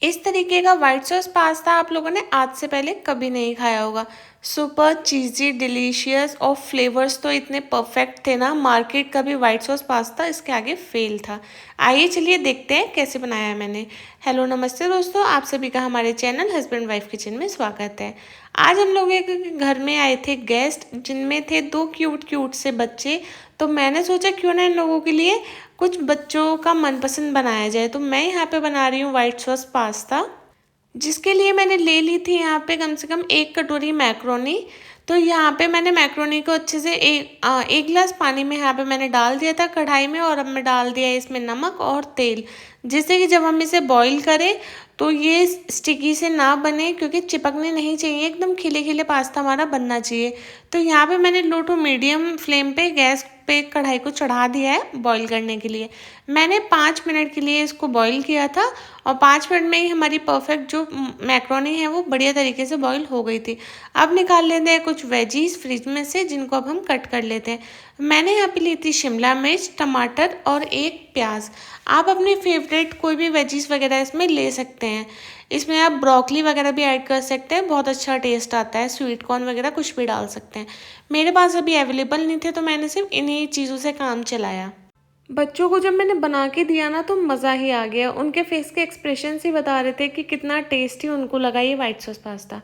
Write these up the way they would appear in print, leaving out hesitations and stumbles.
इस तरीके का व्हाइट सॉस पास्ता आप लोगों ने आज से पहले कभी नहीं खाया होगा। सुपर चीज़ी, डिलीशियस और फ्लेवर्स तो इतने परफेक्ट थे ना, मार्केट का भी व्हाइट सॉस पास्ता इसके आगे फेल था। आइए चलिए देखते हैं कैसे बनाया है मैंने। हेलो नमस्ते दोस्तों, आप सभी का हमारे चैनल हस्बैंड वाइफ किचन में स्वागत है। आज हम लोग एक घर में आए थे गेस्ट, जिनमें थे दो क्यूट क्यूट से बच्चे। तो मैंने सोचा क्यों ना इन लोगों के लिए कुछ बच्चों का मनपसंद बनाया जाए। तो मैं यहाँ पे बना रही हूँ व्हाइट सॉस पास्ता, जिसके लिए मैंने ले ली थी यहाँ पे कम से कम 1 कटोरी मैक्रोनी। तो यहाँ पे मैंने मैक्रोनी को अच्छे से एक गिलास पानी में यहाँ पे मैंने डाल दिया था कढ़ाई में, और अब मैं डाल दिया है इसमें नमक और तेल, जिससे कि जब हम इसे बॉईल करें तो ये स्टिकी से ना बने, क्योंकि चिपकने नहीं चाहिए, एकदम खिले खिले पास्ता हमारा बनना चाहिए। तो यहाँ पे मैंने लो टू मीडियम फ्लेम पे गैस पे कढ़ाई को चढ़ा दिया है बॉईल करने के लिए। मैंने 5 मिनट के लिए इसको बॉईल किया था, और 5 मिनट में ही हमारी परफेक्ट जो मैक्रोनी है वो बढ़िया तरीके से बॉईल हो गई थी। अब निकाल लेते हैं कुछ वेजीज फ्रिज में से, जिनको अब हम कट कर लेते हैं। मैंने यहाँ पे ली थी शिमला मिर्च, टमाटर और एक प्याज। आप अपने फेवरेट कोई भी वेजीज वगैरह इसमें ले सकते हैं। इसमें आप ब्रोकली वगैरह भी ऐड कर सकते हैं, बहुत अच्छा टेस्ट आता है। स्वीट कॉर्न वगैरह कुछ भी डाल सकते हैं। मेरे पास अभी अवेलेबल नहीं थे, तो मैंने सिर्फ इन्हीं चीज़ों से काम चलाया। बच्चों को जब मैंने बना के दिया ना, तो मज़ा ही आ गया। उनके फेस के एक्सप्रेशन ही बता रहे थे कि कितना टेस्टी उनको लगा ये व्हाइट सॉस पास्ता।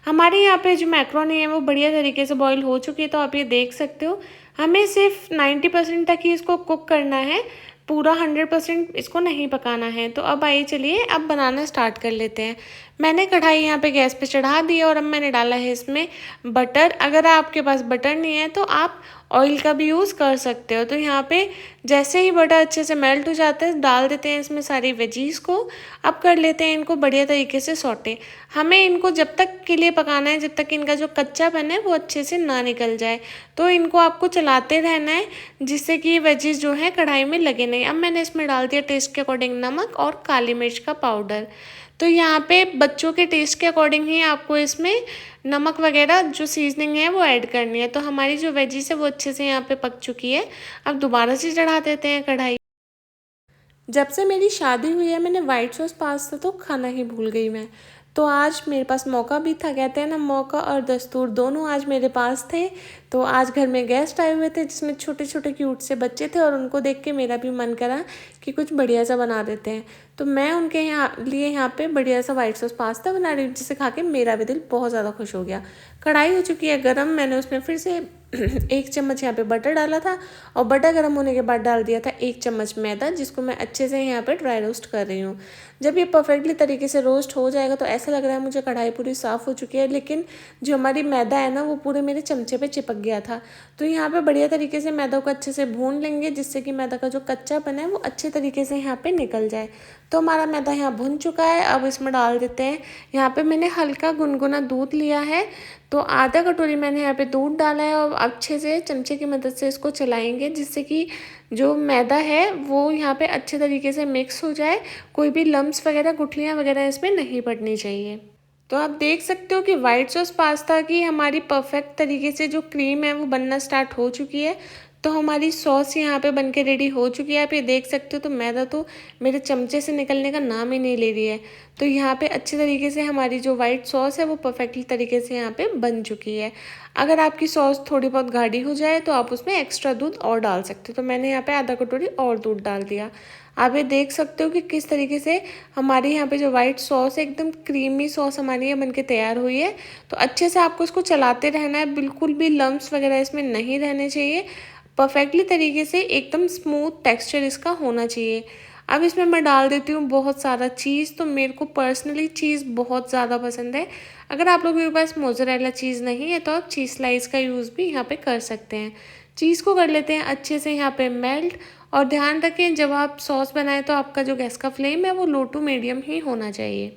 हमारे यहाँ पे जो मैक्रोनी है वो बढ़िया तरीके से बॉईल हो चुकी है, तो आप ये देख सकते हो। हमें सिर्फ 90% तक ही इसको कुक करना है, पूरा 100% इसको नहीं पकाना है। तो अब आइए चलिए अब बनाना स्टार्ट कर लेते हैं। मैंने कढ़ाई यहाँ पे गैस पे चढ़ा दी है, और अब मैंने डाला है इसमें बटर। अगर आपके पास बटर नहीं है तो आप ऑयल का भी यूज़ कर सकते हो। तो यहाँ पे जैसे ही बटर अच्छे से मेल्ट हो जाता है, डाल देते हैं इसमें सारी वेजीज़ को। अब कर लेते हैं इनको बढ़िया तरीके से सौटे। हमें इनको जब तक के लिए पकाना है जब तक इनका जो कच्चापन है वो अच्छे से ना निकल जाए। तो इनको आपको चलाते रहना है, जिससे कि वेजीज़ जो है कढ़ाई में लगे नहीं। अब मैंने इसमें डाल दिया टेस्ट के अकॉर्डिंग नमक और काली मिर्च का पाउडर। तो यहाँ पे बच्चों के टेस्ट के अकॉर्डिंग ही आपको इसमें नमक वगैरह जो सीजनिंग है वो ऐड करनी है। तो हमारी जो वेजीज है वो अच्छे से यहाँ पे पक चुकी है। अब दोबारा से चढ़ा देते हैं कढ़ाई। जब से मेरी शादी हुई है मैंने व्हाइट सॉस पास्ता तो खाना ही भूल गई मैं। तो आज मेरे पास मौका भी था, कहते हैं ना मौका और दस्तूर दोनों आज मेरे पास थे। तो आज घर में गेस्ट आए हुए थे, जिसमें छोटे छोटे क्यूट से बच्चे थे, और उनको देख के मेरा भी मन करा कि कुछ बढ़िया सा बना देते हैं। तो मैं उनके यहाँ पे बढ़िया सा व्हाइट सॉस पास्ता बना रही हूँ, जिसे खा के मेरा भी दिल बहुत ज़्यादा खुश हो गया। कढ़ाई हो चुकी है गर्म, मैंने उसमें फिर से 1 चम्मच यहाँ पे बटर डाला था, और बटर गर्म होने के बाद डाल दिया था 1 चम्मच मैदा, जिसको मैं अच्छे से यहाँ पे ड्राई रोस्ट कर रही हूँ। जब ये परफेक्टली तरीके से रोस्ट हो जाएगा तो ऐसा लग रहा है मुझे कढ़ाई पूरी साफ़ हो चुकी है, लेकिन जो हमारी मैदा है ना वो पूरे मेरे चमचे पे चिपक गया था। तो यहाँ पे बढ़िया तरीके से मैदा को अच्छे से भून लेंगे, जिससे कि मैदा का जो कच्चापन है वो अच्छे तरीके से यहाँ पे निकल जाए। तो हमारा मैदा यहाँ भुन चुका है। अब इसमें डाल देते हैं, यहाँ पे मैंने हल्का गुनगुना दूध लिया है, तो आधा कटोरी मैंने यहाँ पे दूध डाला है, और अच्छे से चमचे की मदद से इसको चलाएंगे, जिससे कि जो मैदा है वो यहाँ पे अच्छे तरीके से मिक्स हो जाए। कोई भी लम्स वगैरह, गुठलियाँ वगैरह इसमें नहीं पड़नी चाहिए। तो आप देख सकते हो कि व्हाइट सॉस पास्ता की हमारी परफेक्ट तरीके से जो क्रीम है वो बनना स्टार्ट हो चुकी है। तो हमारी सॉस यहाँ पे बनके रेडी हो चुकी है। आप ये देख सकते हो, तो मैदा तो मेरे चमचे से निकलने का नाम ही नहीं ले रही है। तो यहाँ पे अच्छे तरीके से हमारी जो वाइट सॉस है वो परफेक्टली तरीके से यहाँ पे बन चुकी है। अगर आपकी सॉस थोड़ी बहुत गाढ़ी हो जाए तो आप उसमें एक्स्ट्रा दूध और डाल सकते हो। तो मैंने यहाँ पे आधा कटोरी और दूध डाल दिया। आप ये देख सकते हो कि किस तरीके से हमारी यहाँ पे जो वाइट सॉस है एकदम क्रीमी सॉस हमारी यहाँ बनके तैयार हुई है। तो अच्छे से आपको इसको चलाते रहना है, बिल्कुल भी लम्स वगैरह इसमें नहीं रहने चाहिए। परफेक्टली तरीके से एकदम स्मूथ टेक्सचर इसका होना चाहिए। अब इसमें मैं डाल देती हूँ बहुत सारा चीज़। तो मेरे को पर्सनली चीज़ बहुत ज़्यादा पसंद है। अगर आप लोगों के पास मोज़रेला चीज़ नहीं है तो आप चीज़ स्लाइस का यूज़ भी यहाँ पे कर सकते हैं। चीज़ को कर लेते हैं अच्छे से यहाँ पे मेल्ट। और ध्यान रखें, जब आप सॉस बनाएं तो आपका जो गैस का फ्लेम है वो लो टू मीडियम ही होना चाहिए।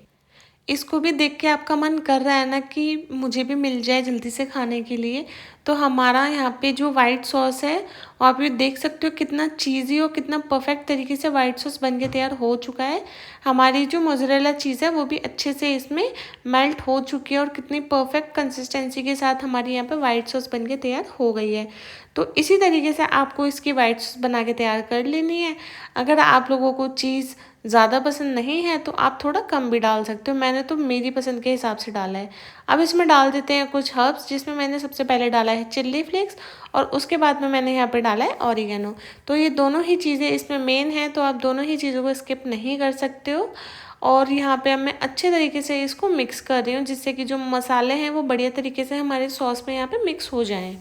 इसको भी देख के आपका मन कर रहा है ना कि मुझे भी मिल जाए जल्दी से खाने के लिए। तो हमारा यहाँ पे जो वाइट सॉस है और आप ये देख सकते हो कितना चीज़ी और कितना परफेक्ट तरीके से वाइट सॉस बन के तैयार हो चुका है। हमारी जो मोज़रेला चीज़ है वो भी अच्छे से इसमें मेल्ट हो चुकी है और कितनी परफेक्ट कंसिस्टेंसी के साथ हमारी यहाँ पे वाइट सॉस बन के तैयार हो गई है। तो इसी तरीके से आपको इसकी वाइट सॉस बना के तैयार कर लेनी है। अगर आप लोगों को चीज़ ज़्यादा पसंद नहीं है तो आप थोड़ा कम भी डाल सकते हो। मैंने तो मेरी पसंद के हिसाब से डाला है। अब इसमें डाल देते हैं कुछ हर्ब्स, जिसमें मैंने सबसे पहले डाला है चिल्ली फ्लेक्स और उसके बाद में मैंने यहाँ पे डाला है ऑरिगेनो। तो ये दोनों ही चीज़ें इसमें मेन हैं, तो आप दोनों ही चीज़ों को स्किप नहीं कर सकते हो। और यहाँ पे अब मैं अच्छे तरीके से इसको मिक्स कर रही हूँ, जिससे कि जो मसाले हैं वो बढ़िया तरीके से हमारे सॉस में यहाँ पे मिक्स हो जाएँ।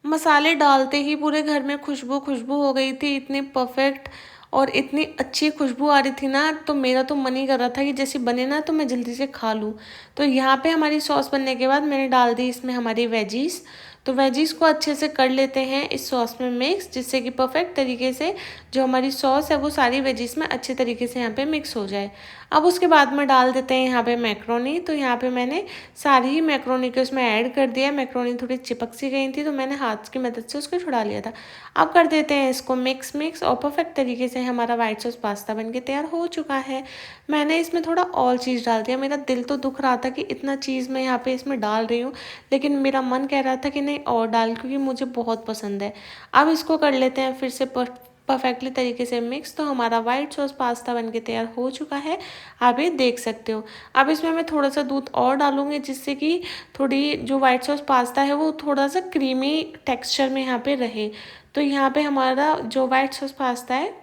मसाले डालते ही पूरे घर में खुशबू खुशबू हो गई थी, इतनी परफेक्ट और इतनी अच्छी खुशबू आ रही थी ना, तो मेरा तो मन ही कर रहा था कि जैसे बने ना तो मैं जल्दी से खा लूँ। तो यहाँ पे हमारी सॉस बनने के बाद मैंने डाल दी इसमें हमारी वेजीज। तो वेजीज को अच्छे से कर लेते हैं इस सॉस में मिक्स, जिससे कि परफेक्ट तरीके से जो हमारी सॉस है वो सारी वेजीज में अच्छे तरीके से यहाँ पे मिक्स हो जाए। अब उसके बाद में डाल देते हैं यहाँ पे मैक्रोनी। तो यहाँ पे मैंने सारी ही मैक्रोनी को उसमें ऐड कर दिया। मैक्रोनी थोड़ी चिपक सी गई थी तो मैंने हाथ की मदद से उसको छुड़ा लिया था। अब कर देते हैं इसको मिक्स और परफेक्ट तरीके से हमारा वाइट सॉस पास्ता बनके तैयार हो चुका है। मैंने इसमें थोड़ा और चीज़ डाल दिया। मेरा दिल तो दुख रहा था कि इतना चीज़ मैं यहाँ पे इसमें डाल रही हूँ, लेकिन मेरा मन कह रहा था कि नहीं और डाल, क्योंकि मुझे बहुत पसंद है। अब इसको कर लेते हैं फिर से परफेक्टली तरीके से मिक्स। तो हमारा वाइट सॉस पास्ता बनके तैयार हो चुका है, आप ये देख सकते हो। अब इसमें मैं थोड़ा सा दूध और डालूंगी, जिससे कि थोड़ी जो वाइट सॉस पास्ता है वो थोड़ा सा क्रीमी टेक्सचर में यहाँ पे रहे। तो यहाँ पे हमारा जो वाइट सॉस पास्ता है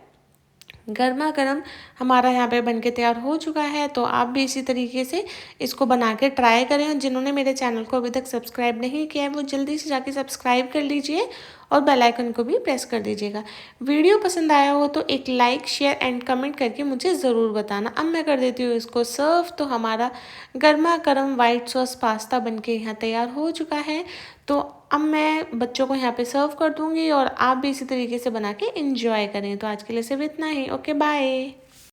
गर्मा गर्म हमारा यहाँ पे बनके तैयार हो चुका है। तो आप भी इसी तरीके से इसको बना के ट्राई करें। और जिन्होंने मेरे चैनल को अभी तक सब्सक्राइब नहीं किया है वो जल्दी से जाके सब्सक्राइब कर लीजिए और बेल आइकन को भी प्रेस कर दीजिएगा। वीडियो पसंद आया हो तो एक लाइक शेयर एंड कमेंट करके मुझे ज़रूर बताना। अब मैं कर देती हूँ इसको सर्व। तो हमारा गर्मा गर्म वाइट सॉस पास्ता बनके यहाँ तैयार हो चुका है। तो अब मैं बच्चों को यहाँ पे सर्व कर दूँगी और आप भी इसी तरीके से बना के इंजॉय करें। तो आज के लिए सिर्फ इतना ही। Okay bye.